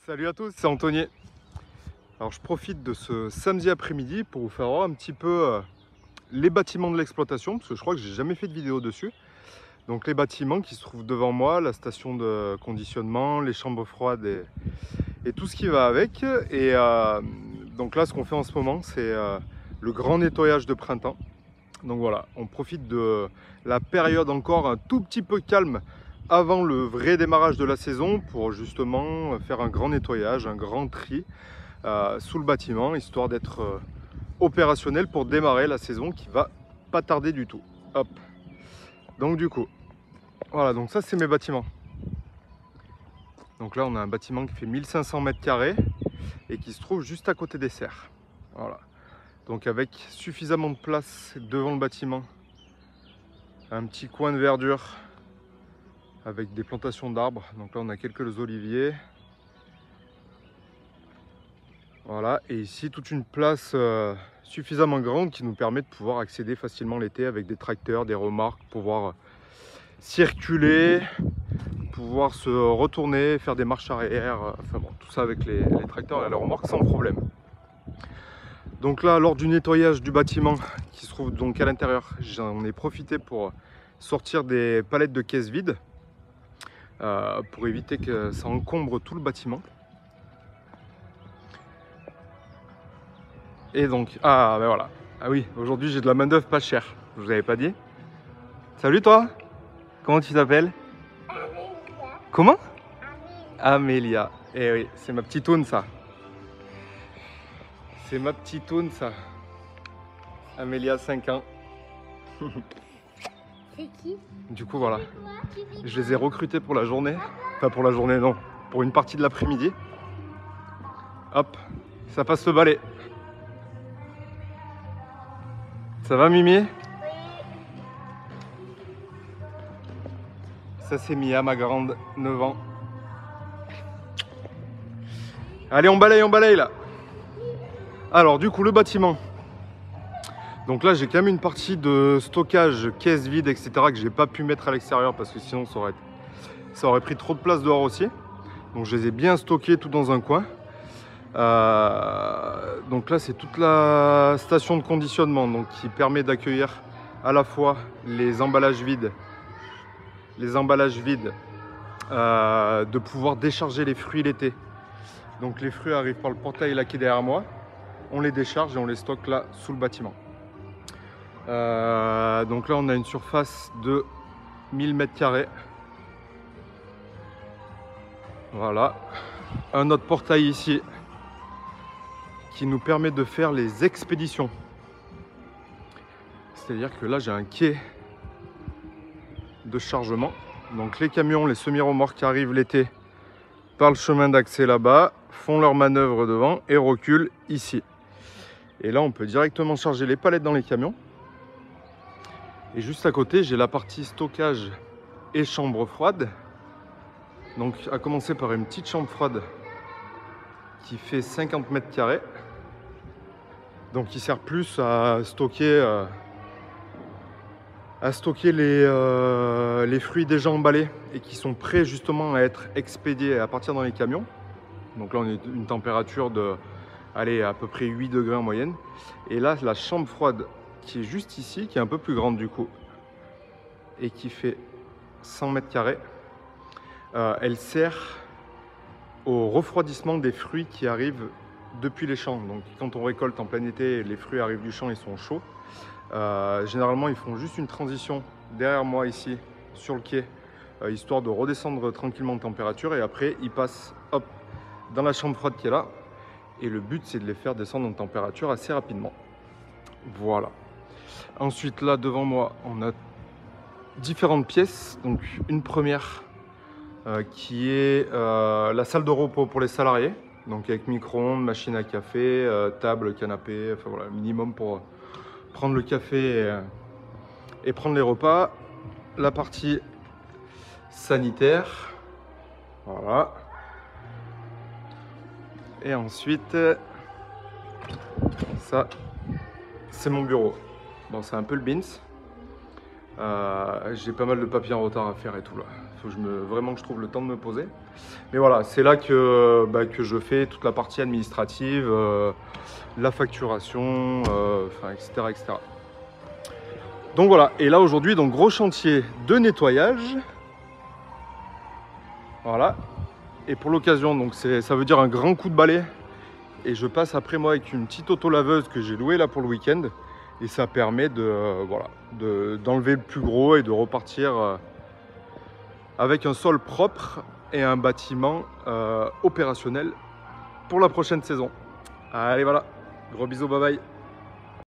Salut à tous, c'est Anthony. Alors je profite de ce samedi après-midi pour vous faire voir un petit peu les bâtiments de l'exploitation, parce que je crois que j'ai jamais fait de vidéo dessus. Donc les bâtiments qui se trouvent devant moi, la station de conditionnement, les chambres froides et tout ce qui va avec. Et donc là ce qu'on fait en ce moment, c'est le grand nettoyage de printemps. Donc voilà, on profite de la période encore un tout petit peu calme avant le vrai démarrage de la saison pour justement faire un grand nettoyage, un grand tri sous le bâtiment, histoire d'être opérationnel pour démarrer la saison qui va pas tarder du tout. Hop. Donc du coup, voilà, donc ça c'est mes bâtiments. Donc là on a un bâtiment qui fait 1500 mètres carrés et qui se trouve juste à côté des serres. Voilà. Donc avec suffisamment de place devant le bâtiment, un petit coin de verdure avec des plantations d'arbres. Donc là on a quelques oliviers. Voilà, et ici toute une place suffisamment grande qui nous permet de pouvoir accéder facilement l'été avec des tracteurs, des remorques, pouvoir circuler, pouvoir se retourner, faire des marches arrière, enfin bon, tout ça avec les tracteurs et les remorques sans problème. Donc là, lors du nettoyage du bâtiment qui se trouve donc à l'intérieur, j'en ai profité pour sortir des palettes de caisses vides pour éviter que ça encombre tout le bâtiment. Et donc, ah ben voilà, ah oui, aujourd'hui j'ai de la main d'œuvre pas chère, je vous avais pas dit. Salut toi, comment tu t'appelles? Amélia. Comment? Amélia. Eh oui, c'est ma petite toune ça. C'est ma petite toune ça. Amélia, 5 ans. C'est qui? Du coup voilà, Tu fais je les ai recrutés pour la journée. Enfin pour la journée non, pour une partie de l'après-midi. Hop, ça passe le balai. Ça va Mimi? Ça c'est Mia, ma grande, 9 ans. Allez on balaye là. Alors du coup le bâtiment. Donc là j'ai quand même une partie de stockage, caisse vide, etc. que j'ai pas pu mettre à l'extérieur parce que sinon ça aurait pris trop de place dehors aussi. Donc je les ai bien stockés tout dans un coin. Donc là c'est toute la station de conditionnement donc, qui permet d'accueillir à la fois les emballages vides, de pouvoir décharger les fruits l'été. Donc les fruits arrivent par le portail là qui est derrière moi, on les décharge et on les stocke là sous le bâtiment. Donc là on a une surface de 1000 mètres carrés. Voilà, un autre portail ici qui nous permet de faire les expéditions. C'est-à-dire que là j'ai un quai de chargement. Donc les camions, les semi-remorques qui arrivent l'été par le chemin d'accès là-bas, font leur manœuvre devant et reculent ici. Et là on peut directement charger les palettes dans les camions. Et juste à côté j'ai la partie stockage et chambre froide. Donc à commencer par une petite chambre froide qui fait 50 mètres carrés. Donc qui sert plus à stocker les fruits déjà emballés et qui sont prêts justement à être expédiés et à partir dans les camions. Donc là on est une température de allez, à peu près 8 degrés en moyenne. Et là la chambre froide qui est juste ici, qui est un peu plus grande du coup et qui fait 100 mètres carrés, elle sert au refroidissement des fruits qui arrivent depuis les champs. Donc quand on récolte en plein été, les fruits arrivent du champ, ils sont chauds. Généralement ils font juste une transition derrière moi ici sur le quai, histoire de redescendre tranquillement en température et après ils passent hop dans la chambre froide qui est là et le but c'est de les faire descendre en température assez rapidement. Voilà. Ensuite là devant moi on a différentes pièces. Donc une première qui est la salle de repos pour les salariés, donc avec micro-ondes, machine à café, table, canapé, enfin voilà, minimum pour prendre le café et prendre les repas. La partie sanitaire, voilà. Et ensuite, ça, c'est mon bureau. Bon, c'est un peu le bins. J'ai pas mal de papiers en retard à faire et tout là. faut que vraiment que je trouve le temps de me poser. Mais voilà, c'est là que je fais toute la partie administrative, la facturation, etc., etc. Donc voilà, et là aujourd'hui, donc gros chantier de nettoyage. Voilà. Et pour l'occasion, donc ça veut dire un grand coup de balai. Et je passe après moi avec une petite auto-laveuse que j'ai louée là pour le week-end. Et ça permet d'enlever le plus gros et de repartir avec un sol propre et un bâtiment opérationnel pour la prochaine saison. Allez voilà, gros bisous, bye bye.